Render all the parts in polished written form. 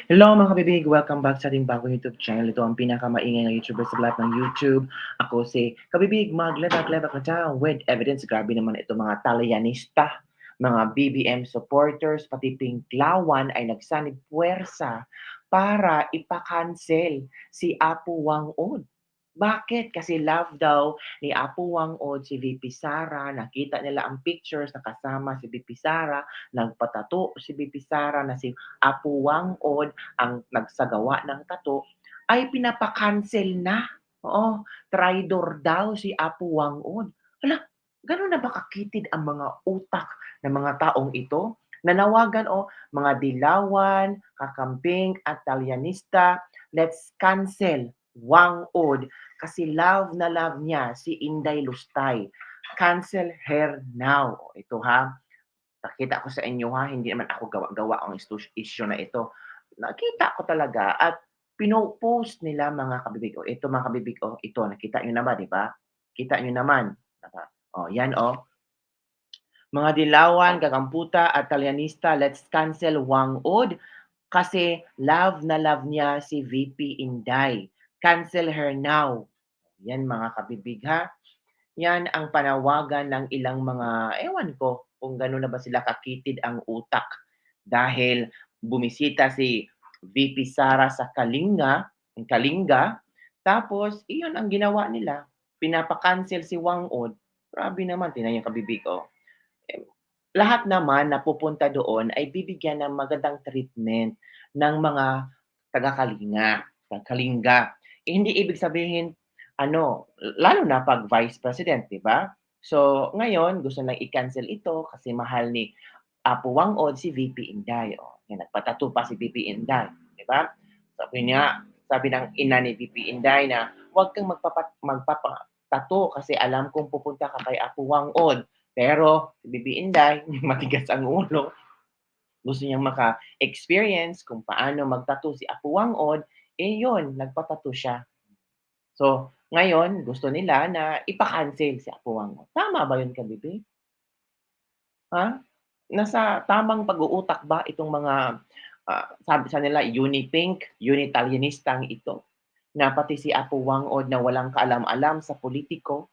Hello mga kabibig! Welcome back sa ating bagong YouTube channel. Ito ang pinakamaingay na YouTuber sa lahat ng YouTube. Ako si Kabibig, maglebak-lebak na tayo with evidence. Grabe naman ito mga talyanista, mga BBM supporters, pati Pinklawan ay nagsanib puwersa para ipakancel si Apo Wang-od. Bakit? Kasi love daw ni Apo Wang-od si VP Sara. Nakita nila ang pictures na kasama si VP Sara. Nagpatato si VP Sara na si Apo Wang-od ang nagsagawa ng tato, ay pinapa-cancel na. Oo, traitor daw si Apo Wang-od. Hala, gano'n na ba kakitid ang mga utak ng mga taong ito? Nanawagan mga dilawan, kakamping at talyanista, let's cancel Wang-od kasi love na love niya si Inday Lustay. Cancel her now. Ito ha, nakita ko sa inyo ha, hindi naman ako gawa-gawa ang issue na ito. Nakita ko talaga at pino-post nila mga kabibig. Ito mga kabibig, ito nakita niyo na ba, 'di ba? Kita niyo naman, 'di ba? Yan mga dilawan, gagamputa at talyanista, let's cancel Wang-od kasi love na love niya si VP Inday. Cancel her now. Yan mga kabibig ha. Yan ang panawagan ng ilang mga, ewan ko kung gano'n na ba sila kakitid ang utak dahil bumisita si VP Sara sa Kalinga, tapos iyon ang ginawa nila, pinapa-cancel si Wang-od. Grabe naman, tingnan yung kabibig, eh, lahat naman na pupunta doon ay bibigyan ng magandang treatment ng mga Kalinga. Hindi ibig sabihin ano, lalo na 'pag Vice President, 'di ba? So, ngayon gusto nang i-cancel ito kasi mahal ni Apo Wang-od si VP Inday. Yan nagpa-tattoo pa si VP Inday, 'di ba? Sabi ng ina ni VP Inday na, "Huwag kang magpapa-tattoo kasi alam kong pupunta ka kay Apo Wang-od." Pero si VP Inday, matigas ang ulo, gusto niyang maka-experience kung paano mag-tattoo si Apo Wang-od, yun, nagpa-tattoo siya. So, ngayon gusto nila na ipa-cancel si Apo Wang-od. Tama ba yun, Kabibi? Ha? Nasa tamang pag-uutak ba itong mga, sabi sa nila Unipink, Unitarianistang ito, na pati si Apo Wang-od na walang kaalam-alam sa politiko,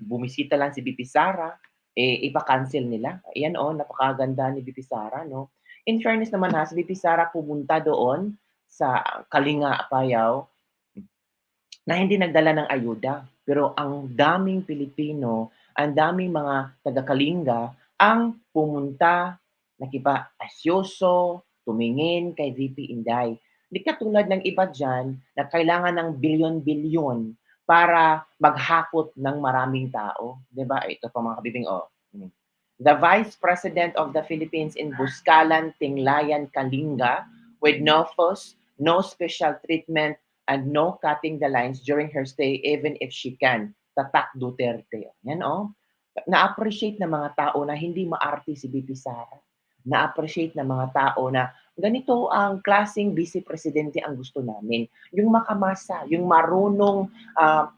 bumisita lang si VP Sara, ipa-cancel nila. Ayan napakaganda ni VP Sara 'no. In fairness naman ha, si VP Sara pumunta doon sa Kalinga, Apayao na hindi nagdala ng ayuda. Pero ang daming Pilipino, ang daming mga taga-Kalinga ang pumunta, nakipa-asyoso, tumingin kay VP Inday. Hindi katulad ng iba diyan na kailangan ng bilyon-bilyon para maghakot ng maraming tao, 'di ba? Ito pa mga kabibing, The Vice President of the Philippines in Buscalan, Tinglayan, Kalinga, with no fuss, no special treatment, and no cutting the lines during her stay even if she can. Tatak Duterte. Yan Na-appreciate ng mga tao na hindi maarte si BP Sara. Na-appreciate ng mga tao na ganito ang klaseng vice presidente ang gusto namin. Yung makamasa, yung marunong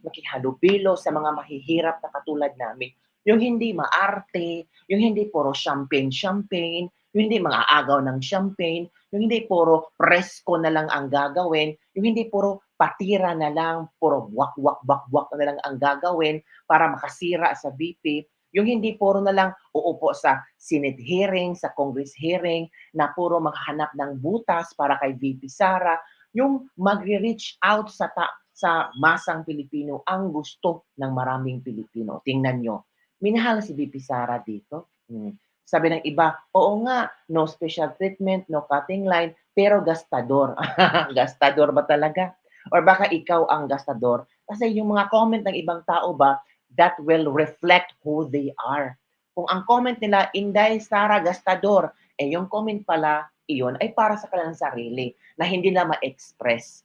makihalubilo sa mga mahihirap na katulad namin. Yung hindi maarte, yung hindi puro champagne-champagne, yung hindi mga agaw ng champagne, yung hindi puro presko na lang ang gagawin, yung hindi puro patira na lang, puro wak-wak-bak-wak na lang ang gagawin para makasira sa BP, yung hindi puro na lang uupo sa Senate hearing, sa Congress hearing, na puro maghahanap ng butas para kay VP Sara, yung magre-reach out sa masang Pilipino ang gusto ng maraming Pilipino. Tingnan nyo, minahal si VP Sara dito. Sabi ng iba, oo nga, no special treatment, no cutting line, pero gastador. Gastador ba talaga? Or baka ikaw ang gastador? Kasi yung mga comment ng ibang tao ba, that will reflect who they are. Kung ang comment nila, Inday Sara Gastador, yung comment pala, iyon ay para sa kanilang sarili na hindi na ma-express.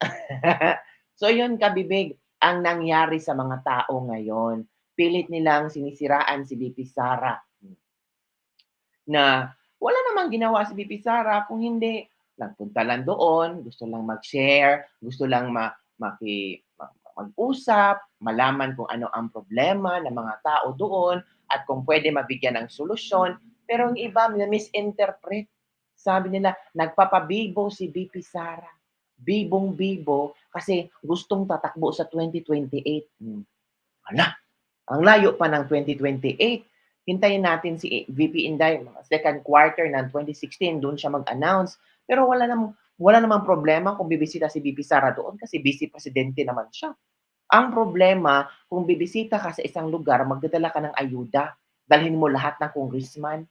So yun kabibig ang nangyari sa mga tao ngayon. Pilit nilang sinisiraan si BP Sara na wala namang ginawa si BP Sara kung hindi nagpunta lang doon, gusto lang mag-share, gusto lang mag-usap, malaman kung ano ang problema ng mga tao doon at kung pwede mabigyan ng solusyon. Pero ang iba misinterpret Sabi nila, nagpapabibo si VP Sara. Bibong-bibo kasi gustong tatakbo sa 2028. Hala, ang layo pa ng 2028. Hintayin natin si VP Inday, second quarter ng 2016, doon siya mag-announce. Pero wala namang problema kung bibisita si VP Sara doon kasi vice presidente naman siya. Ang problema, kung bibisita ka sa isang lugar, magdadala ka ng ayuda. Dalhin mo lahat ng congressman.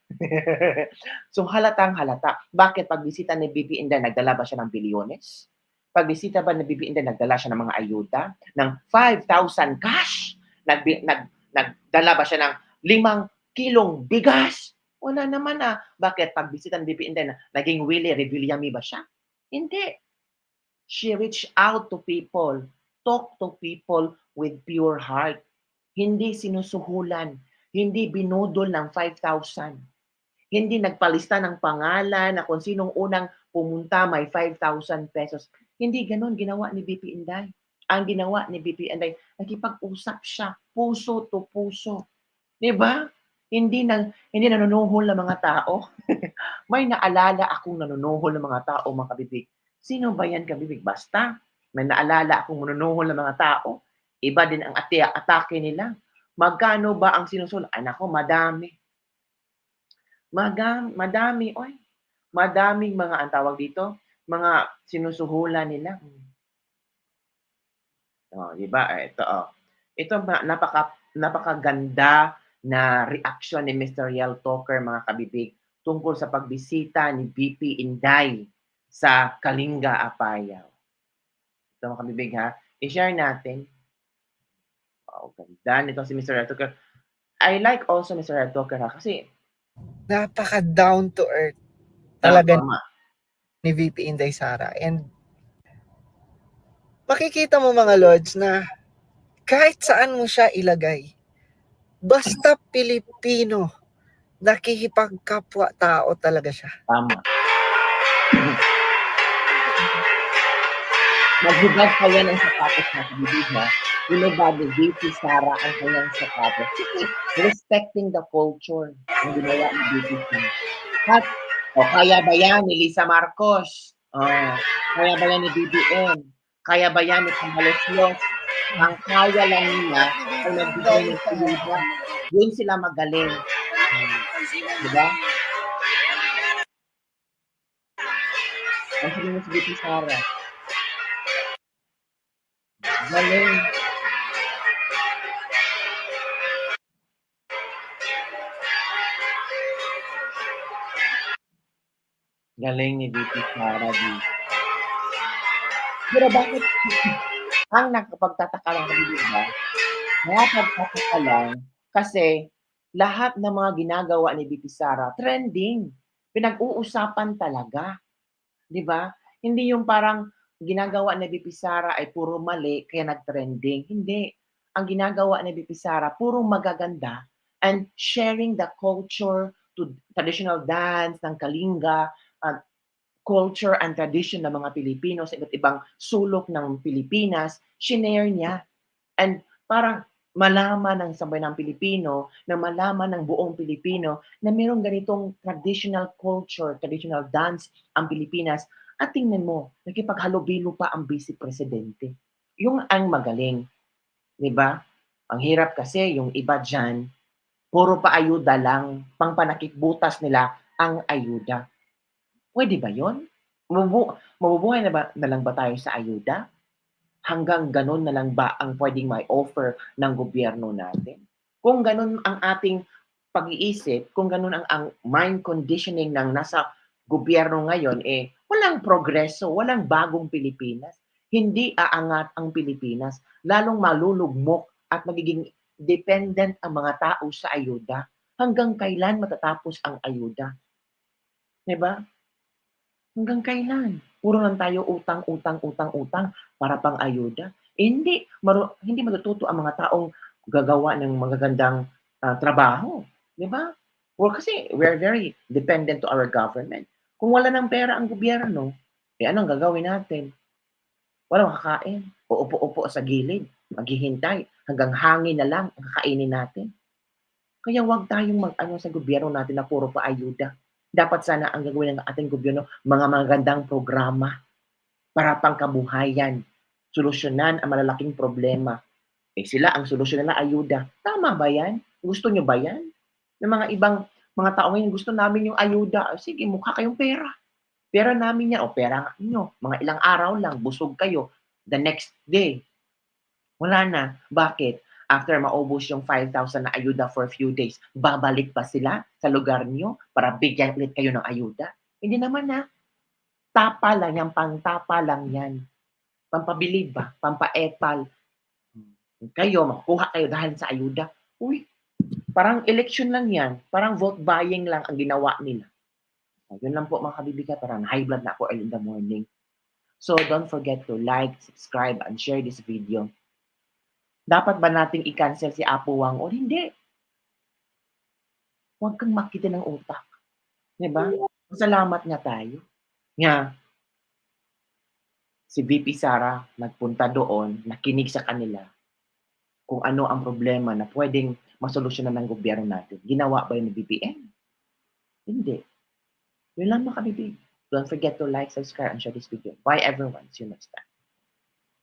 So halatang-halata. Bakit pagbisita ni VP Inday, nagdala ba siya ng bilyones? Pagbisita ba ni VP Inday, nagdala siya ng mga ayuda? Ng 5,000 cash? Nagdala ba siya ng 5 kilong bigas? Wala naman Bakit pagbisita ni VP Inday, naging Willie Revillame ba siya? Hindi. She reached out to people, talk to people with pure heart. Hindi sinusuhulan, hindi binudol ng 5,000. Hindi nagpalista ng pangalan na kung sinong unang pumunta may 5,000 pesos. Hindi gano'n ginawa ni VP Inday. Ang ginawa ni VP Inday, nakipag-usap siya, puso to puso. 'Di ba? Hindi nanunuhol ng mga tao. May naalala akong nanunuhol ng mga tao, mga kabibig. Sino ba yan, kabibig? Basta, may naalala akong nanunuhol ng mga tao. Iba din ang atake nila. Magkano ba ang sinusul? Ay nako, madami. Madami, oy. Madaming mga, ang tawag dito, mga sinusuhulan nila. Oh, 'di ba? Ito, oh. Ito napakaganda na reaksyon ni Mr. Riel Toker, mga kabibig, tungkol sa pagbisita ni VP Inday sa Kalinga, Apayao. Ito, mga kabibig, ha, i-share natin. Oh, ganda nito si Mr. Riel Toker. I like also Mr. Riel Toker, ha, kasi napaka down to earth talaga ni VP Inday Sara. And makikita mo, mga Lods, na kahit saan mo siya ilagay, basta Pilipino, nakikipagkapwa-tao talaga siya. Tama. Maghubad pa yan ang sapatos na kabibig, ha. Hinubad ni VP Sara ang kanyang sapatos. Respecting the culture ang ginawa ni VP Sara. At, kaya ba yan ni Lisa Marcos? Kaya ba yan ni BBM? Kaya ba yan ni Tambaloslos? Ang kaya lang nila ay nagbigay ng ayuda. Yun sila magaling. Diba? Ang sabi mo si VP Sara. Galing. Galing ni VP Sara dito. Pero bakit ang nakapagtataka lang kami, di ba? Nakapagtataka lang kasi lahat ng mga ginagawa ni VP Sara trending. Pinag-uusapan talaga, 'di ba? Hindi yung parang ginagawa ni VP Sara ay puro mali kaya nag-trending, hindi. Ang ginagawa ni VP Sara puro magaganda and sharing the culture to traditional dance ng Kalinga, culture and tradition ng mga Pilipino sa iba't ibang sulok ng Pilipinas, shinare niya. And parang malaman ng sambayanang Pilipino, na malaman ng buong Pilipino na mayroong ganitong traditional culture, traditional dance ang Pilipinas. At tingnan mo, nakipaghalubilo pa ang Vice Presidente. Yung ang magaling, 'di ba? Ang hirap kasi yung iba diyan, puro pa ayuda lang, pangpanakipbutas nila ang ayuda. Puwede ba 'yun? Mabubuhay na lang ba tayo sa ayuda? Hanggang gano'n na lang ba ang puwedeng mai-offer ng gobyerno natin? Kung gano'n ang ating pag-iisip, kung gano'n ang mind conditioning ng nasa gobyerno ngayon, walang progreso, walang bagong Pilipinas. Hindi aangat ang Pilipinas, lalong malulugmok at magiging dependent ang mga tao sa ayuda. Hanggang kailan matatapos ang ayuda? 'Di ba? Hanggang kailan? Puro lang tayo utang, utang, utang, utang para pang-ayuda. Hindi matututo ang mga taong gagawa ng magagandang, trabaho, 'di ba? Kasi we're very dependent to our government. Kung wala ng pera ang gobyerno, anong gagawin natin? Walang kakain, uupo-upo sa gilid, maghihintay hanggang hangin na lang ang kakainin natin. Kaya 'wag tayong mag-ano sa gobyerno natin na puro pa-ayuda. Dapat sana ang gagawin ng ating gobyerno, mga magandang programa para pangkabuhayan, solusyonan ang malalaking problema. Eh, sila ang solusyon nila ayuda. Tama ba 'yan? Gusto niyo ba 'yan? Yung mga ibang mga tao ngayon, gusto namin yung ayuda. Sige, mukha kayong pera. Pera namin 'yan, o pera nga ninyo. Mga ilang araw lang, busog kayo. The next day, wala na. Bakit? After maubos yung 5,000 na ayuda for a few days, babalik ba sila sa lugar niyo para bigyan ulit kayo ng ayuda? Hindi naman na. Tapa lang yan, pangtapa lang yan. Pampabilib ba? Pampaepal. Kayo, makukuha kayo dahil sa ayuda. Uy, parang election lang yan. Parang vote buying lang ang ginawa nila. So, yun lang po mga kabibigan. Parang high blood na ako early in the morning. So don't forget to like, subscribe, and share this video. Dapat ba nating i-cancel si Apo Wang o hindi? Huwag kang makita ng utak. 'Di ba? Salamat nga tayo. Nga si VP Sara nagpunta doon, nakinig sa kanila kung ano ang problema na pwedeng masolusyonan ng gobyerno natin. Ginawa ba yun ni BBM? Hindi. Yun lang mga kabibig. Don't forget to like, subscribe, and share this video. Bye everyone. See you next time.